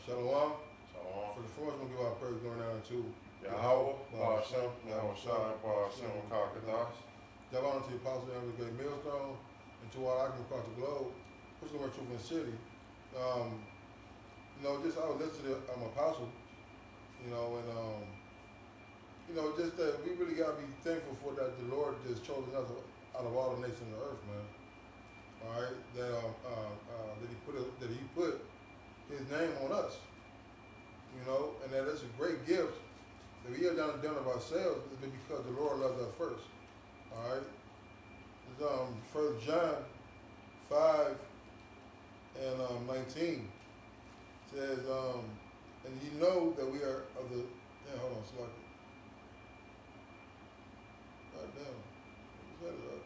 Shalom. Shalom. For the first, we're going to give our praise going down to Yahweh, Ba'ashem, Yahweh Shai, Ba'ashem, Kakadash. Give honor to the apostle of the great millstone and to all icons across the globe. Push the word truth in the city. Just I would listen to the apostle, just that we really got to be thankful for that the Lord just chosen us out of all the nations of the earth, man. All right, that he put his name on us, and that is a great gift that we have done of ourselves is because the Lord loved us first. All right, it's 1 John 5 and 19 says, and you know that we are of the. Damn, hold on, select it. God damn, set it up.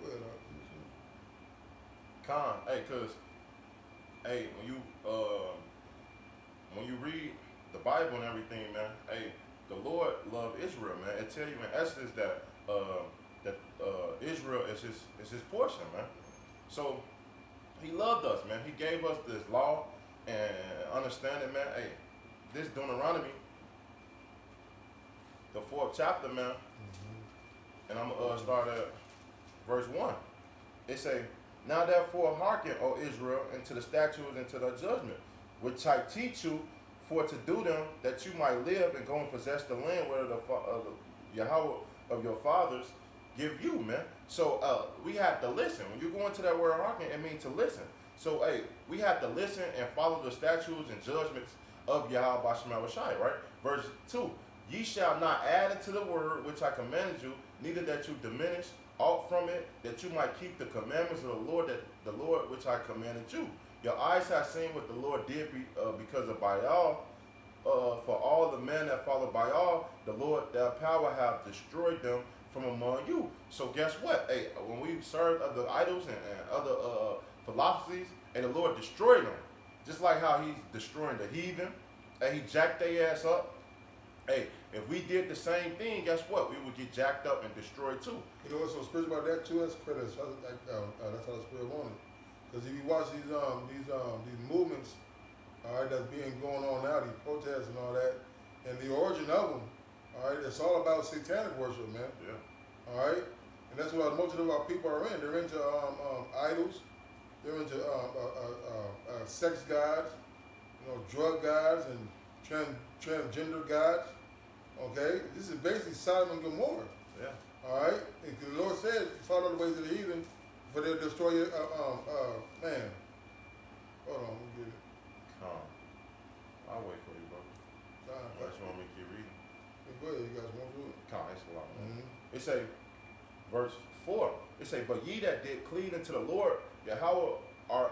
Go ahead, Khan, when you read the Bible and everything, man, the Lord loved Israel, man. It tell you in Exodus that Israel is his portion, man. So he loved us, man. He gave us this law and understanding, man. This Deuteronomy, the 4th chapter, man. And I'm gonna start at verse 1. It say, now therefore hearken, O Israel, into the statutes and to the judgment, which I teach you for to do them, that you might live and go and possess the land where the Yahweh of your fathers give you, man. So we have to listen. When you go into that word hearken, it means to listen. So we have to listen and follow the statutes and judgments of Yahweh Ba'ashem Shai, right? Verse 2, ye shall not add unto the word which I commanded you, neither that you diminish aught from it, that you might keep the commandments of the Lord which I commanded you. Your eyes have seen what the Lord did because of Baal. For all the men that follow Baal, the Lord, their power have destroyed them from among you. So guess what? When we served other idols and other philosophies, and the Lord destroyed them, just like how He's destroying the heathen, and He jacked their ass up. If we did the same thing, guess what? We would get jacked up and destroyed too. You know what's so spiritual about that too? That's that's how the Spirit wanted. Because if you watch these movements, all right, that's being going on now, these protests and all that, and the origin of them, all right, it's all about satanic worship, man. Yeah. All right, and that's what most of our people are in. They're into idols. They're into sex gods, drug gods and transgender gods. Okay, this is basically Sodom and Gomorrah. Yeah. All right, and the Lord said, "Follow the ways of the heathen, for they'll destroy you." Man, hold on, let me get it. I'll wait for you, bro. Unless you want me to keep reading. Go ahead, you guys want to do it? It's a lot. It say, verse 4. It say, but ye that did cleave unto the Lord, Yahweh are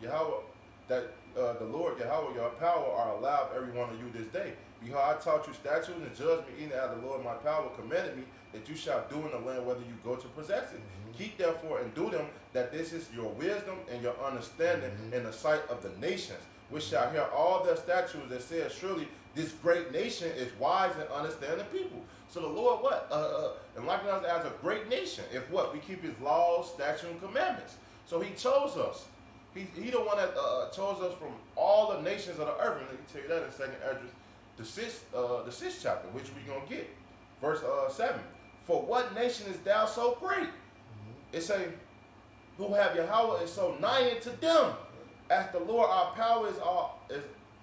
Yahweh that the Lord Yahweh your power are allowed every one of you this day. Behold, I taught you statutes and judgment, even as the Lord my power commanded me, that you shall do in the land whether you go to possess it. Keep therefore and do them, that this is your wisdom and your understanding in the sight of the nations, which shall hear all their statutes that says, surely this great nation is wise and understanding people. So the Lord enlighten us as a great nation, if what? We keep His laws, statutes, and commandments. So He chose us. He the one that chose us from all the nations of the earth. And let me tell you that in 2nd Esdras, the 6th chapter, which we're going to get. Verse 7. For what nation is thou so great? It say, who have Yahweh is so nigh unto them, as the Lord our power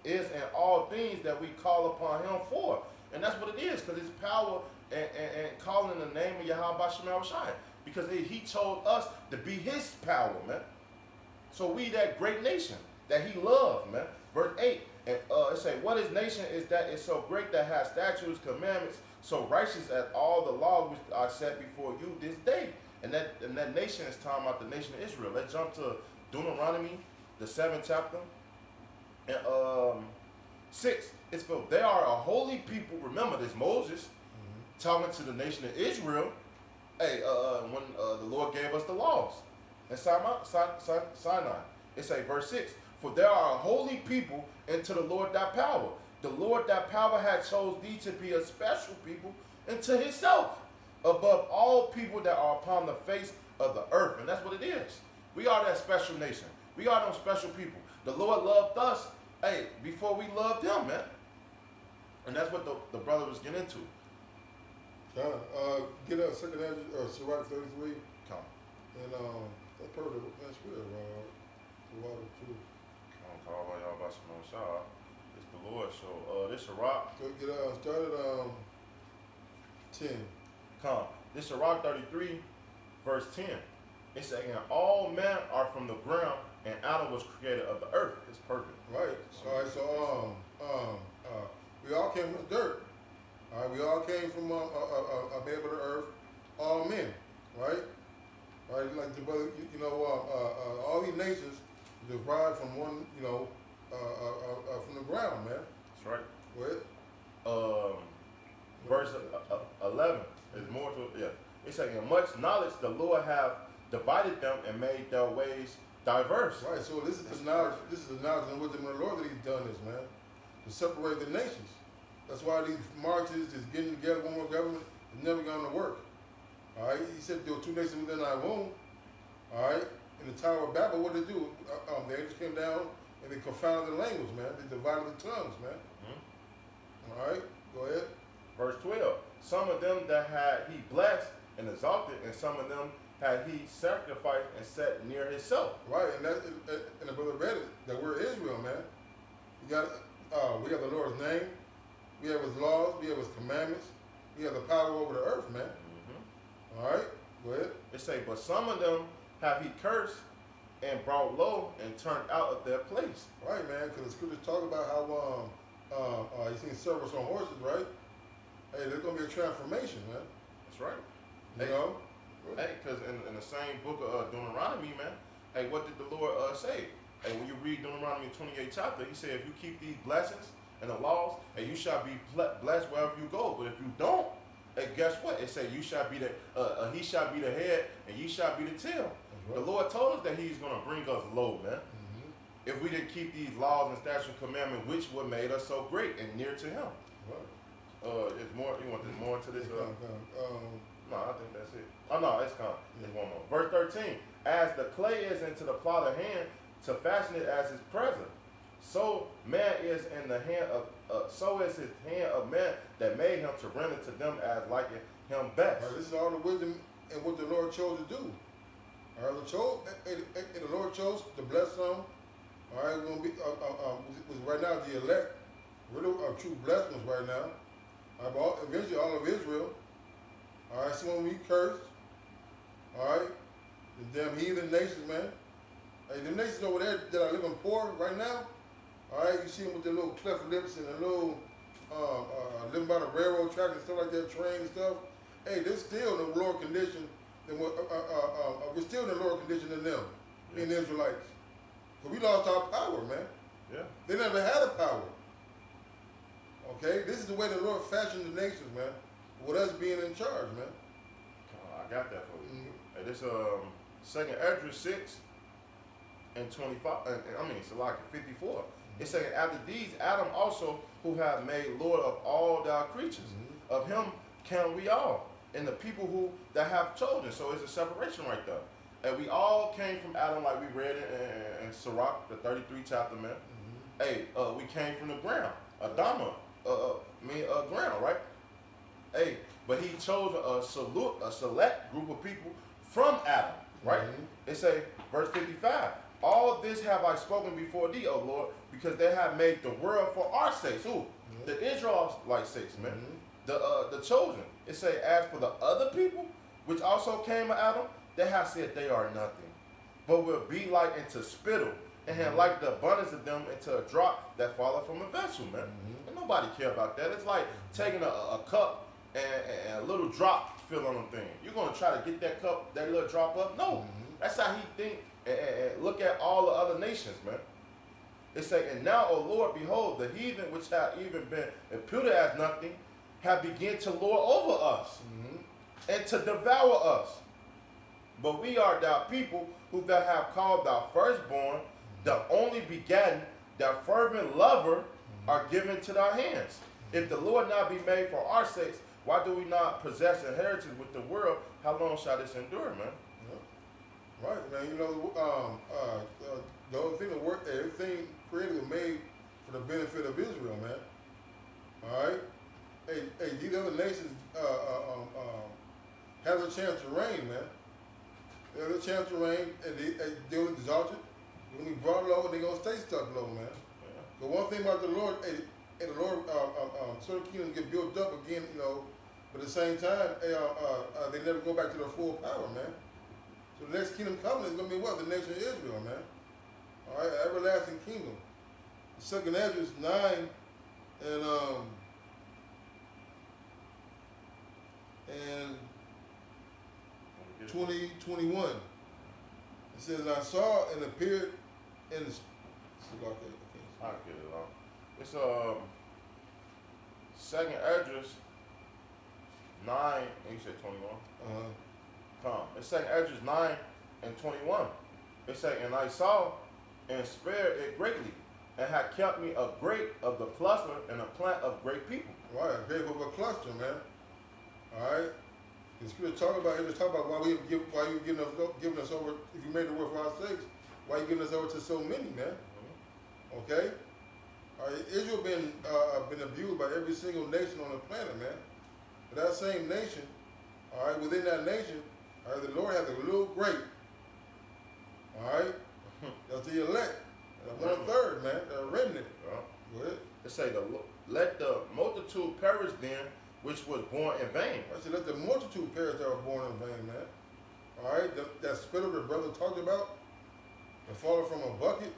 is in all things that we call upon Him for. And that's what it is, because it's power and calling the name of Yahweh Ba'ashem Shai. Because He chose us to be His power, man. So we that great nation that He loved, man. Verse 8, and it say, what is nation is that is so great that has statutes, commandments, so righteous as all the laws which I set before you this day. And that nation is talking about the nation of Israel. Let's jump to Deuteronomy, the 7th chapter, and 6. It's for they are a holy people. Remember this, Moses talking to the nation of Israel. When the Lord gave us the laws in Sinai. It say verse 6. For there are a holy people unto the Lord thy power. The Lord thy power hath chose thee to be a special people unto Himself, above all people that are upon the face of the earth. And that's what it is. We are that special nation. We are them special people. The Lord loved us, hey, before we loved him, man. And that's what the brother was getting into. Get a second Andrew, Sirach 33, Come. and that perfect, man, swear, the water too. Come call all y'all about some shah. It's the Lord show. This Sirach. Go get, start at, 10. Come. This Sirach 33, verse 10. It's saying all men are from the ground, and Adam was created of the earth. It's perfect. Right. All right. So we all came from the dirt. All right. We all came from a babe of the earth. All men. Right. Right. Like the brother, all these nations derived from one. From the ground, man. That's right. Go ahead. Verse 11 is more to yeah. It's saying much knowledge the Lord have divided them and made their ways diverse. Right. So this is the knowledge. This is the knowledge and wisdom of the Lord that He's done this, man, to separate the nations. That's why these marches, this getting together, one more government, is never going to work. All right. He said there were two nations within our womb. All right. In the Tower of Babel, what did they do? The angels came down and they confounded the language, man. They divided the tongues, man. Mm-hmm. All right. Go ahead. Verse 12. Some of them that had he blessed and exalted, and some of them had he sacrificed and set near himself. Right, and the brother read it, that we're Israel, man. We have the Lord's name, we have His laws, we have His commandments, we have the power over the earth, man. Mm-hmm. All right, go ahead. It say, but some of them have he cursed and brought low and turned out of their place. Right, man, because the scriptures talk about how you seen servants on horses, right? Hey, there's gonna be a transformation, man. That's right. You know. Hey, because in the same book of Deuteronomy, man, hey, what did the Lord say? Hey, when you read Deuteronomy 28 chapter, he said, if you keep these blessings and the laws, hey, you shall be blessed wherever you go. But if you don't, hey, guess what? It said, you shall be he shall be the head and you shall be the tail. Right. The Lord told us that he's going to bring us low, man. Mm-hmm. If we didn't keep these laws and statutes and commandments, which would made us so great and near to him. Right. It's more, you want this more into this? No, I think that's it. Oh, no, it's gone. There's one more. Verse 13. As the clay is into the potter's hand to fashion it as his present, so man is in the hand of, so is his hand of man that made him to render to them as liking him best. Right, this is all the wisdom and what the Lord chose to do. All right, the Lord chose to bless some. All right, we're going to be, right now the elect, really true blessed ones right now. Eventually all of Israel. All right, so when we cursed, all right, the damn heathen nations, man. Hey, the nations over there that are living poor right now, all right, you see them with their little cleft lips and their little living by the railroad track and stuff like that, train and stuff. Hey, they're still in a lower condition than what, we're still in a lower condition than them, being the Israelites. So we lost our power, man. Yeah. They never had a power. Okay, this is the way the Lord fashioned the nations, man. With us being in charge, man. I got that for you. Mm-hmm. Hey, this 2nd Ezra 6 and 25. It's like 54. Mm-hmm. It's saying after these, Adam also, who have made Lord of all thy creatures, mm-hmm. of him can we all, and the people who that have chosen. So it's a separation right there. And we all came from Adam, like we read in Sirach, the 33 chapter, man. Mm-hmm. Hey, we came from the ground, Adama, ground, right? Hey, but he chose a select group of people from Adam, right? Mm-hmm. It say, verse 55, all this have I spoken before thee, O Lord, because they have made the world for our sakes. Who? Mm-hmm. The Israelites' sakes, man. Mm-hmm. The chosen. It say, as for the other people, which also came of Adam, they have said they are nothing, but will be like into spittle, and have like the abundance of them into a drop that falleth from a vessel, man. Mm-hmm. And nobody care about that. It's like taking a cup and a little drop fill on them thing. You're gonna try to get that cup, that little drop up? No. Mm-hmm. That's how he think. And look at all the other nations, man. It say, and now, O Lord, behold, the heathen which have even been imputed as nothing, have begun to lord over us, mm-hmm. and to devour us. But we are thou people who thou have called thy firstborn, the only begotten, thy fervent lover, mm-hmm. are given to thy hands. If the Lord not be made for our sakes, why do we not possess inheritance with the world? How long shall this endure, man? Yeah. Right, man. You know, The only thing that worked, everything created was made for the benefit of Israel, man. All right. Hey, these other nations have a chance to reign, man. They have a chance to reign, and they will exalt it. When we brought low, they gonna stay stuck low, man. Yeah. The one thing about the Lord, the Lord, certain kingdoms get built up again, but at the same time, they never go back to their full power, man. So the next kingdom coming is gonna be what? The nation of Israel, man. All right, everlasting kingdom. The second Esdras 9 and 2021. It says, I saw and appeared in the. I get it all. It's second Esdras 9, and you said 21. Come. It's second Esdras 9 and 21. It say, and I saw and spared it greatly, and had kept me a great of the cluster and a plant of great people. Right, a grape of a cluster, man. All right. The scripture talk about why you giving us over. If you made the word for our sakes, why you giving us over to so many, man? Mm-hmm. Okay. All right. Israel been abused by every single nation on the planet, man. But that same nation, all right, within that nation, all right, the Lord has a little grape. All right. That's the elect. That's 1/3, man. The remnant. Yeah. Go ahead. It say, let the multitude perish then, which was born in vain. I said, let the multitude perish that were born in vain, man. All right, that spittle the brother talked about, the falling from a bucket,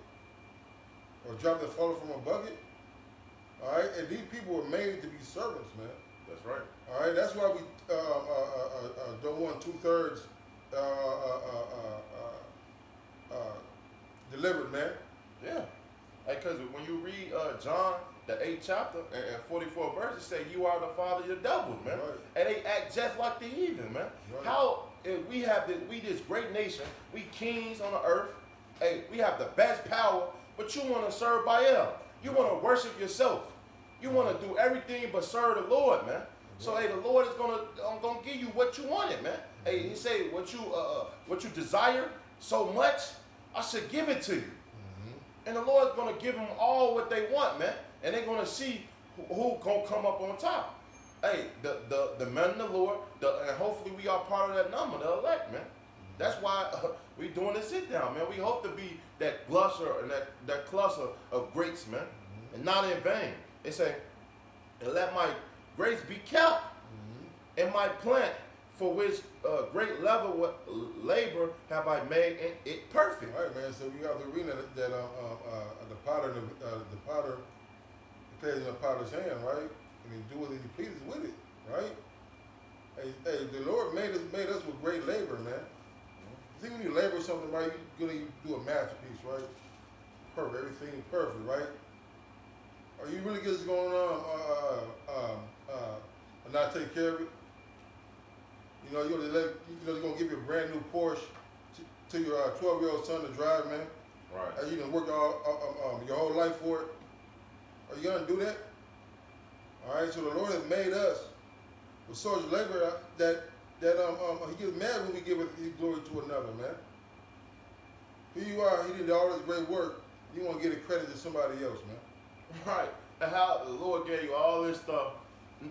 or drop that falling from a bucket. All right, and these people were made to be servants, man. That's right. All right, that's why we don't want 2/3 delivered, man. Yeah. Because when you read John, the 8th chapter and 44 verse, it say, you are the father of your devils, man. Right. And they act just like the heathen, man. Right. How if we this great nation, we kings on the earth, hey, we have the best power, but you want to serve Baal. You want to worship yourself. You want to do everything but serve the Lord, man. So hey, the Lord is gonna give you what you wanted, man. Hey, he say what you desire so much, I should give it to you. And the Lord's going to give them all what they want, man. And they're going to see who going to come up on top. Hey, the men of the Lord, and hopefully we are part of that number, the elect, man. That's why we doing this sit down, man. We hope to be that cluster and that cluster of grapes, man. And not in vain. It say, and let my grapes be kept in my plant, for which great level of labor have I made it perfect. All right, man. So we got the arena that the potter plays in the potter's hand, right? And he do what he pleases with it, right? Hey, the Lord made us with great labor, man. See, when you labor something right, you're gonna do a masterpiece, right? Perfect, everything perfect, right? Are you really just going and not take care of it? You're gonna give you a brand new Porsche to your 12-year-old son to drive, man. Right. And you done work your whole life for it. Are you gonna do that? All right. So the Lord has made us with such labor that He gets mad when we give His glory to another, man. Here you are. He did all this great work. You want to give the credit to somebody else, man. Right. And how the Lord gave you all this stuff,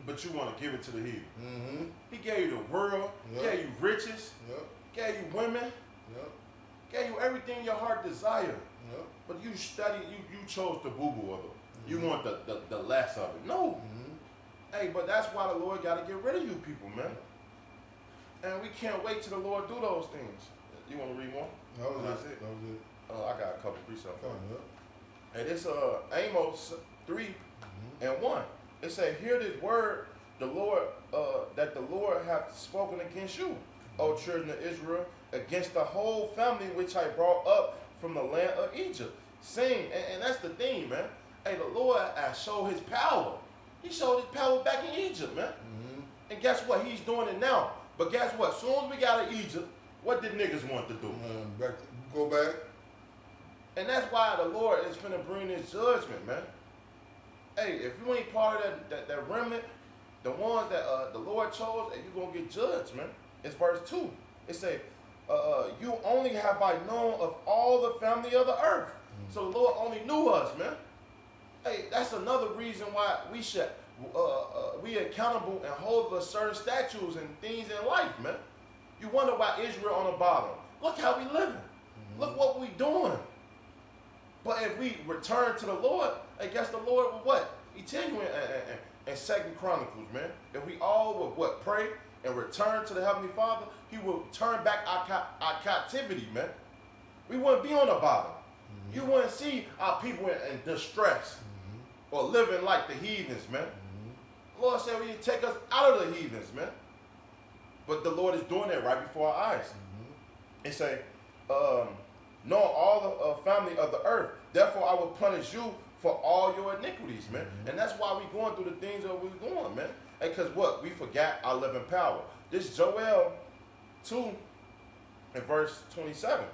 but you want to give it to the heathen. Mm-hmm. He gave you the world, gave you riches, gave you women, gave you everything your heart desired. But you studied, you chose the boo-boo of it. You want the less of it. No. Hey, but that's why the Lord got to get rid of you people, man. And we can't wait till the Lord do those things. You want to read more? That was it. That I got a couple precepts. was it. And it's Amos 3 and 1. It said, hear this word, the Lord, that the Lord hath spoken against you, O children of Israel, against the whole family which I brought up from the land of Egypt. Saying, and that's the thing, man. Hey, the Lord has showed his power. He showed his power back in Egypt, man. And guess what? He's doing it now. But guess what? As soon as we got to Egypt, what did niggas want to do? Go back. And that's why the Lord is finna bring his judgment, man. Hey, if you ain't part of that remnant, the ones that the Lord chose, and you're going to get judged, man. It's verse 2. It say, you only have I known of all the family of the earth. So the Lord only knew us, man. Hey, that's another reason why we should be accountable and hold to certain statutes and things in life, man. You wonder why Israel on the bottom. Look how we living. Look what we doing. But if we return to the Lord, I guess the Lord will what? He tell you in 2nd Chronicles, man. If we all would what? Pray and return to the Heavenly Father, He will turn back our captivity, man. We wouldn't be on the bottom. You wouldn't see our people in distress or living like the heathens, man. The Lord said, "Will you take us out of the heathens, man?" But the Lord is doing that right before our eyes. He say, "Know all the family of the earth. Therefore, I will punish you for all your iniquities, man." And that's why we going through the things that we're going, man. Because what? We forgot our living power. This Joel 2 in verse 27.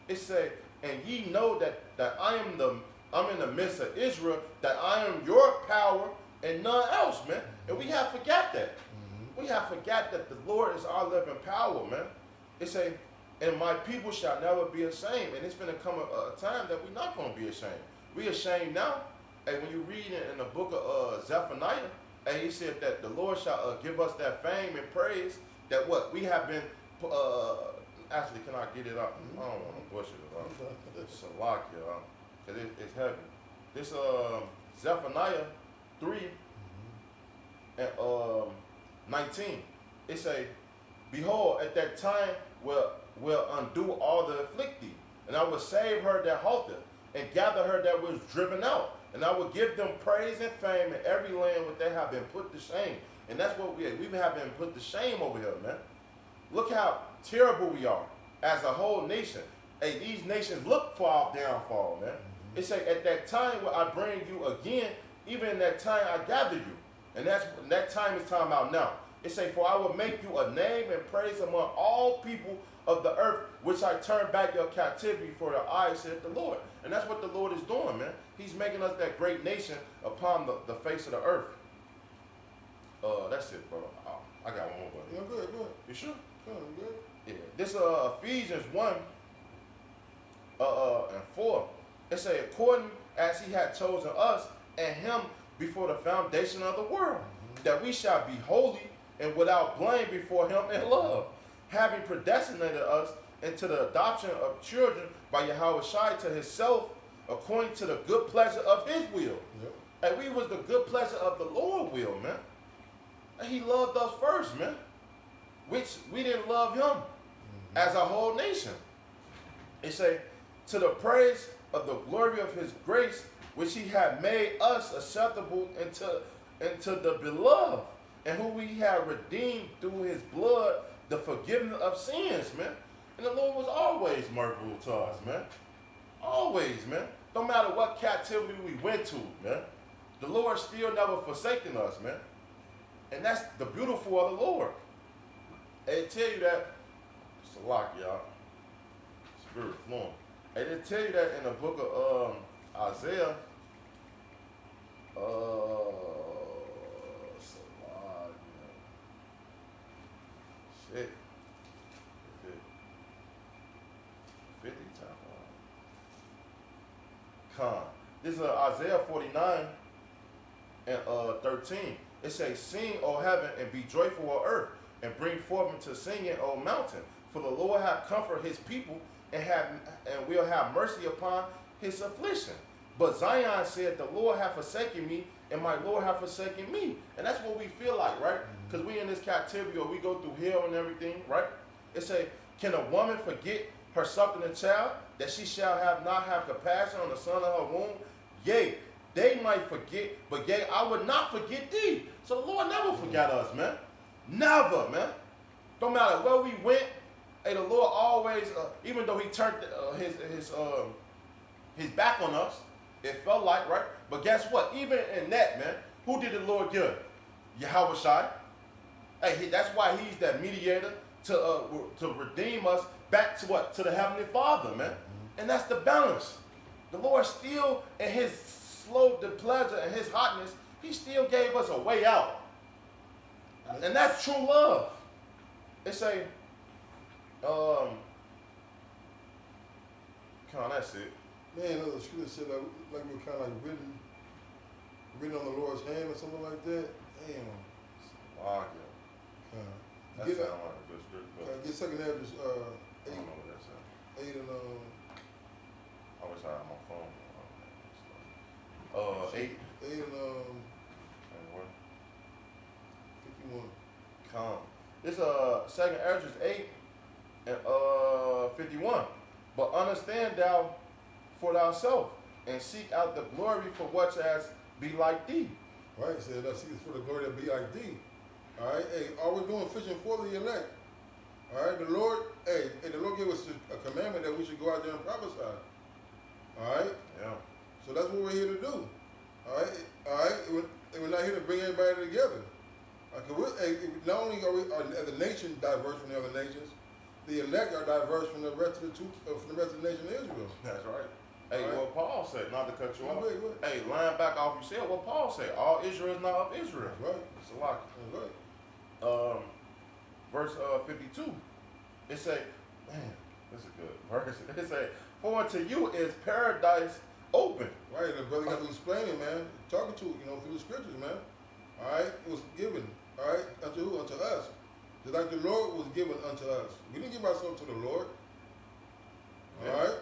It say, "And ye know that I'm in the midst of Israel, that I am your power and none else," man. And we have forgot that. We have forgot that the Lord is our living power, man. It say, "And my people shall never be ashamed." And it's going to come a time that we're not going to be ashamed. We ashamed now. And when you read in the book of Zephaniah, and he said that the Lord shall give us that fame and praise that what? We have been, actually, can I get it up? I don't want to push it up. It's a lock, y'all. Because it's heavy. This Zephaniah 3 and 19. It say, "Behold, at that time will undo all the afflicted, and I will save her that halted, and gather her that was driven out. And I will give them praise and fame in every land where they have been put to shame." And that's what we have been put to shame over here, man. Look how terrible we are as a whole nation. Hey, these nations look for our downfall, man. It say, "At that time will I bring you again, even in that time I gather you." And that time is time out now. It say, "For I will make you a name and praise among all people of the earth, which I turn back your captivity for your eyes, said the Lord." And that's what the Lord is doing, man. He's making us that great nation upon the face of the earth. That's it, bro. I got one more, buddy. Yeah, good. You sure? Good. Yeah. This Ephesians 1 and 4. It say, "According as he had chosen us and him before the foundation of the world, that we shall be holy and without blame before him in love, having predestinated us into the adoption of children by Yahweh Shai to himself, according to the good pleasure of his will." Yep. And we was the good pleasure of the Lord will, man. And he loved us first, man. Which we didn't love him as a whole nation. It say, "To the praise of the glory of his grace, which he had made us acceptable into the beloved, and who we have redeemed through his blood, the forgiveness of sins," man. And the Lord was always merciful to us, man. Always, man. No matter what captivity we went to, man. The Lord still never forsaken us, man. And that's the beautiful of the Lord. They tell you that, it's a lock, y'all. Spirit flowing. And they tell you that in the book of Isaiah. It's a lot, man. Shit. 50 times. Con. This is Isaiah 49 and 13. It says, "Sing, O heaven, and be joyful, O earth, and bring forth into singing, O mountain. For the Lord hath comforted his people, and will have mercy upon his affliction. But Zion said, the Lord hath forsaken me, and my Lord hath forsaken me." And that's what we feel like, right? Because we in this captivity, or we go through hell and everything, right? It say, "Can a woman forget her suckling child, that she shall not have compassion on the son of her womb? Yea, they might forget, but yea, I would not forget thee." So the Lord never forgot us, man. Never, man. Don't matter where we went, hey, the Lord always, even though he turned his back on us, it felt like, right? But guess what? Even in that, man, who did the Lord give? Yahweh Shai. Hey, that's why he's that mediator to redeem us back to what? To the Heavenly Father, man. And that's the balance. The Lord still, in his slow displeasure and his hotness, he still gave us a way out. And that's true love. It say, That's it. Man, the scripture said like we're kind of like written on the Lord's hand or something like that. Damn. Wow, that Get sounds like a good scripture. get second address I don't know what that sounds. 8 and I wish I had my phone. 8 8 and and what? 51. Come. This second address 8 and 51. But understand thou for thyself, and seek out the glory for what as be like thee. Right, it said, I see for the glory that be like thee. All right, hey, all we're doing fishing for the elect. All right, the Lord gave us a commandment that we should go out there and prophesy. All right, Yeah. so that's what we're here to do. All right, we're not here to bring everybody together. Not only are the nation diverse from the other nations, the elect are diverse from the rest of the nation of Israel. That's right. Hey, Right. what Paul said, not to cut you off. Wait. Hey, line back off you said what Paul said. All Israel is not of Israel. That's right. It's a lot. That's right. Verse 52. It say, man, this is a good verse. It say, for unto you is paradise open. Right, the brother got to explain it, man. Talking to through the scriptures, man. All right, it was given. All right, unto who? Unto us. Just like the Lord was given unto us. We didn't give ourselves to the Lord. All Yeah. right,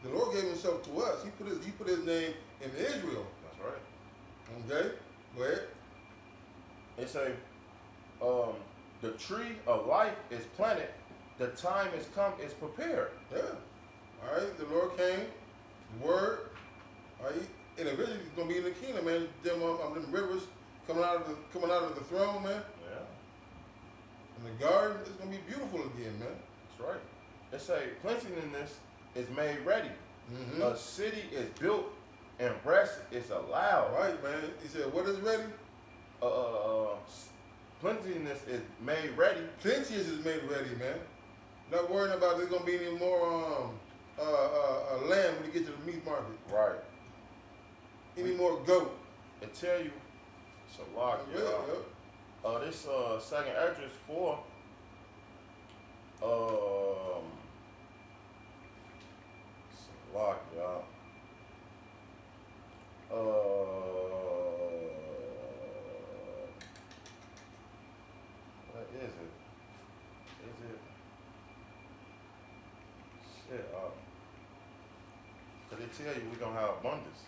the Lord gave Himself to us. He put His name in Israel. That's right. Okay, go ahead. It say, the tree of life is planted. The time is come, it's prepared. Yeah. All right, the Lord came. The Word. All right, and eventually it's gonna be in the kingdom, man. Them rivers coming out of the throne, man. Yeah. And the garden is gonna be beautiful again, man. That's right. It say, plenteousness is made ready. Mm-hmm. A city is built and rest is allowed. All right, man. He said, what is ready? Plenteousness is made ready. Plenteous is made ready, man. Not worrying about there's gonna be any more lamb when you get to the meat market. Right. Any more goat. It tell you, it's a lot, Yeah, y'all. This second address for it's a lot, y'all. What is it? Is it? Shit, cause they tell you we gonna have abundance.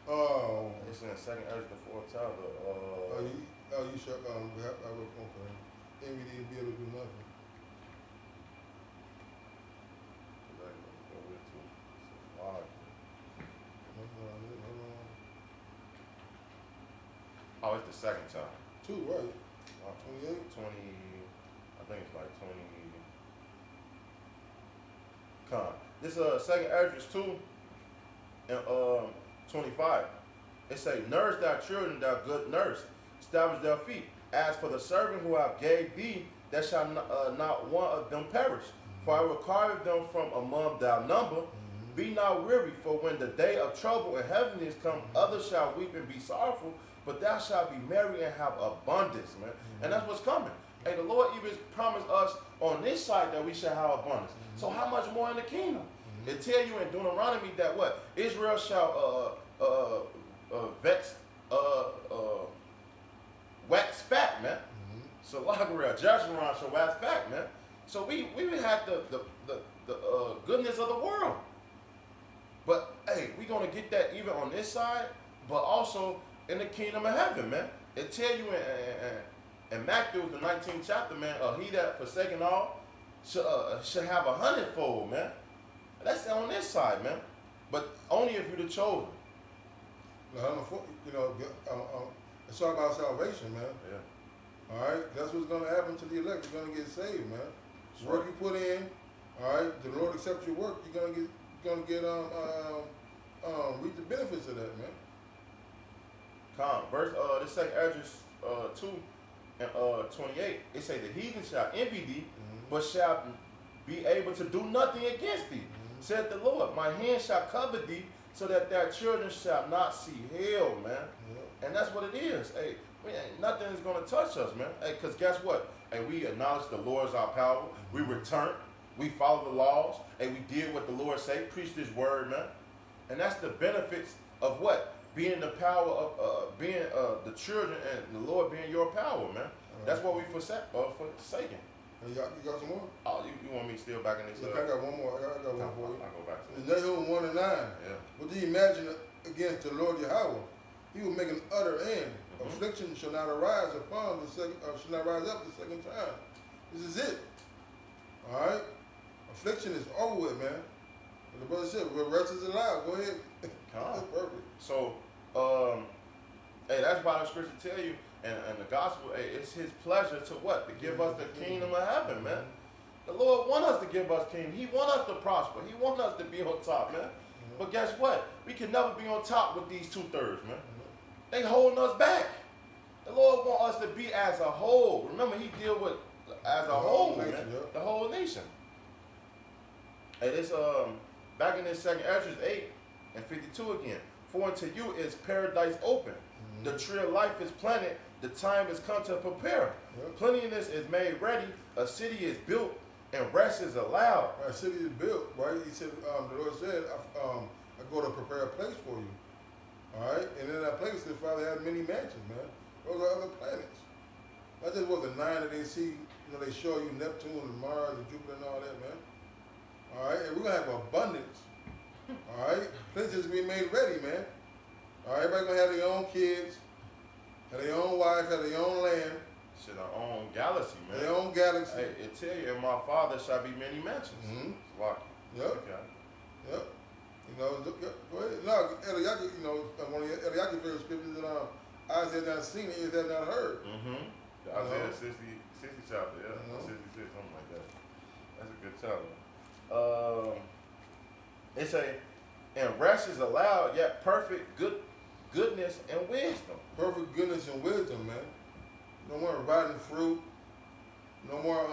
Oh. It's in the second address before Tyler. You shut okay. MVD be able to do nothing. Oh, it's the second time. 2, right? 28? 20, I think it's like 20. Con. This second address 2 and 25. It say, nourish thy children, thou good nurse, establish their feet. As for the servant who I gave thee, that shall not one of them perish. For I will carve them from among thy number. Be not weary, for when the day of trouble and heaviness come, others shall weep and be sorrowful, but thou shalt be merry and have abundance, man. And that's what's coming. Hey, the Lord even promised us on this side that we shall have abundance. So how much more in the kingdom? It tell you in Deuteronomy that what? Israel shall wax fat, man. So Lagareal, Jeshurun shall wax fat, man. So we had the goodness of the world. But hey, we gonna get that even on this side, but also in the kingdom of heaven, man. It tell you in Matthew, the 19th chapter, man, he that forsaken all should have 100-fold, man. That's on this side, man. But only if you're the chosen. It's all about salvation, man. Yeah. All right, that's what's gonna happen to the elect. You're gonna get saved, man. The work you put in, all right. The Lord accepts your work. You're gonna get reap the benefits of that, man. Verse this second address 2 and 28. It say the heathen shall envy thee, but shall be able to do nothing against thee. Said the Lord, my hand shall cover thee, so that thy children shall not see hell, man. Yeah. And that's what it is. Hey, nothing is gonna touch us, man. Hey, cause guess what? Hey, we acknowledge the Lord is our power. We return. We followed the laws, and we did what the Lord say, preached His word, man. And that's the benefits of what? Being the power of, being the children and the Lord being your power, man. That's what we forsaken. You got some more? Oh, you want me still back in this? I got one more. I got one for you. I'll go back to it. In Nahum 1 and 9. Yeah. What do you imagine against the Lord Yahweh? He will make an utter end. Affliction shall not arise upon the second, shall not rise up the second time. This is it. All right. Affliction is over with, man. But the brother said, "Well, rest is allowed." Go ahead. That's perfect. So, hey, that's why the scripture tell you, and the gospel, hey, it's His pleasure to what? To give us the kingdom of heaven, man. The Lord want us to give us kingdom. He want us to prosper. He want us to be on top, man. But guess what? We can never be on top with these 2/3, man. They holding us back. The Lord want us to be as a whole. Remember, He deal with as a whole, man. The whole nation. And it's back in this 2 Ezra 8 and 52 again. For unto you is paradise open. The tree of life is planted. The time is come to prepare. Plentiness is made ready. A city is built, and rest is allowed. A city is built, right? He said, the Lord said, I go to prepare a place for you. All right? And in that place, the Father had many mansions, man. Those are other planets. Not just what the 9 that they see, they show you Neptune and Mars and Jupiter and all that, man. All right? And we're going to have abundance. All right? Places be made ready, man. All right? Everybody's going to have their own kids, have their own wife, have their own land. Shit, our own galaxy, man. Their own galaxy. Hey, it tell you, in my Father shall be many mansions. Wow. Yep. Okay. Yep. Go ahead. No, Eliyahu, one of Eliyahu's favorite scriptures that eyes have not seen, ears have not heard. Isaiah 60 chapter, yeah. 66, something like that. That's a good chapter. It say, and rest is allowed, yet perfect goodness and wisdom. Perfect goodness and wisdom, man. No more rotten fruit. No more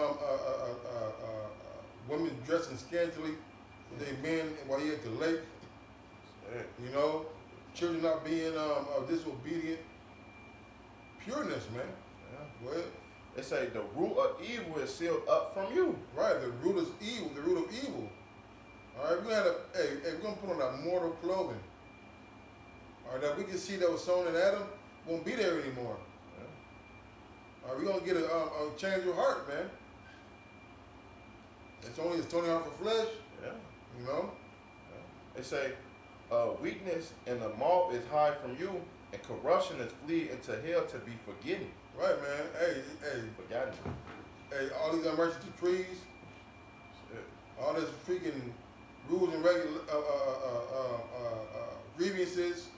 women dressing scantily with their men while you're at the lake. Children not being disobedient. Pureness, man. Well, they say the root of evil is sealed up from you. Right, the root is evil, the root of evil. All right, we're gonna put on that mortal clothing. All right, that we can see that was sown in Adam won't be there anymore. All right, we're gonna get a change of heart, man. It's only out for flesh. Yeah. They say weakness and the moth is hide from you, and corruption is flee into hell to be forgotten. Right, man. Hey. Forgotten. Hey, all these unmerciful decrees, all this freaking rules and grievances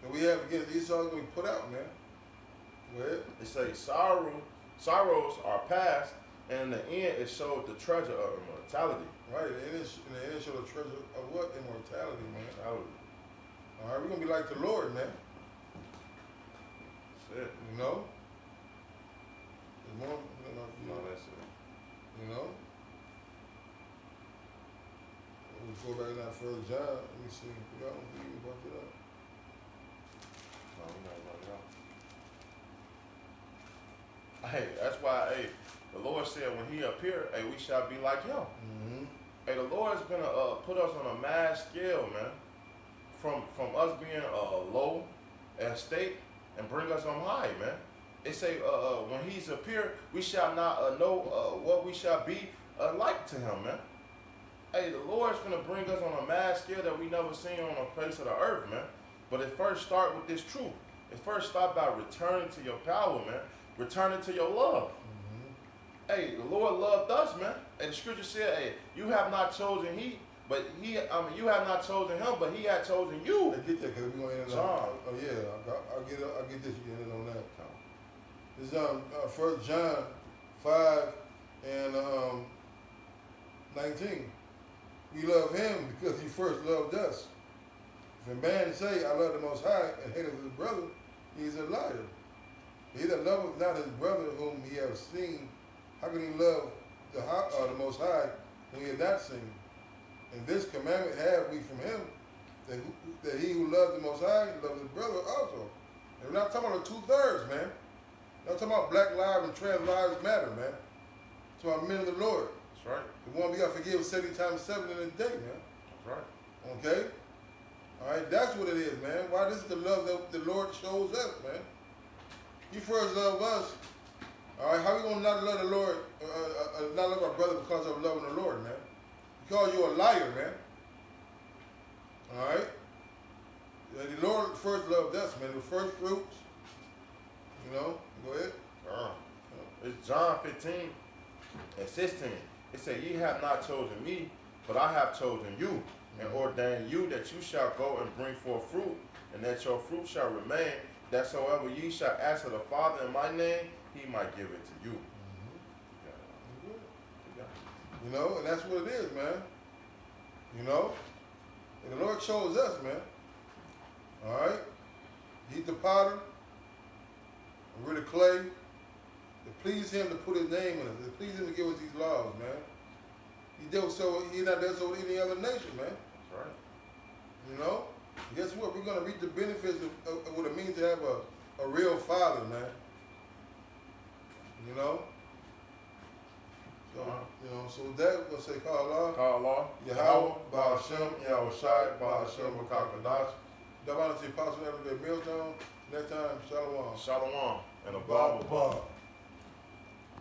that we have against Esau is going to be put out, man. Go ahead. They say sorrows are past, and in the end it showed the treasure of immortality. Right, and it showed the treasure of what? Immortality, man. All right, we're going to be like the Lord, man. That's it. There's more, that's it. Let's go back to that first John. Let me see. We even brought it up. No, we not brought it up. Hey, that's why, the Lord said when He appeared, we shall be like Him. Hey, the Lord's gonna put us on a mass scale, man. From us being low estate and bring us on high, man. It say when He's appeared, we shall not know what we shall be like to Him, man. Hey, the Lord's gonna bring us on a mass scale that we never seen on a place of the earth, man. But it first start with this truth. It first start by returning to your power, man. Returning to your love. Hey, the Lord loved us, man. And the scripture said, you have not chosen you have not chosen Him, but He had chosen you. I get that because we're going to end on. Oh yeah, I'll get this. You can end on that. This is 1 John 5 and 19. We love Him because He first loved us. If a man say, I love the Most High, and hateth his brother, he is a liar. He that loveth not his brother whom he hath seen, how can he love the Most High whom he hath not seen? And this commandment have we from Him, that he who loves the Most High loves his brother also. And we're not talking about the 2/3, man. We're not talking about Black lives and trans lives matter, man. It's about men of the Lord. That's right. The one we got to forgive 70 times 7 in a day, man. That's right. Okay? All right, that's what it is, man. Why this is the love that the Lord shows us, man. He first loved us. All right, how we gonna not love the Lord, not love our brother because of loving the Lord, man? Because you're a liar, man. All right. The Lord first loved us, man. The first fruits. You know. Go ahead. It's John 15 and 16. It says, "Ye have not chosen me, but I have chosen you, and ordained you that you shall go and bring forth fruit, and that your fruit shall remain, that soever ye shall ask of the Father in my name, he might give it to you." You know, and that's what it is, man. You know, and the Lord chose us, man. All right, He's the potter, and we're the clay. It pleased Him to put His name in us. It pleased Him to give us these laws, man. He not does so with any other nation, man. That's right. You know, guess what? We're gonna reap the benefits of what it means to have a real father, man. You know. So, you know, so with that, we'll say, Call Allah, Yahweh, Ba'ashem, Yahweh Shai, Ba'ashem, Wakakadash. Davana to Apostle Elevate Millstone. Next time, Shalom. Shalom, and a Bible.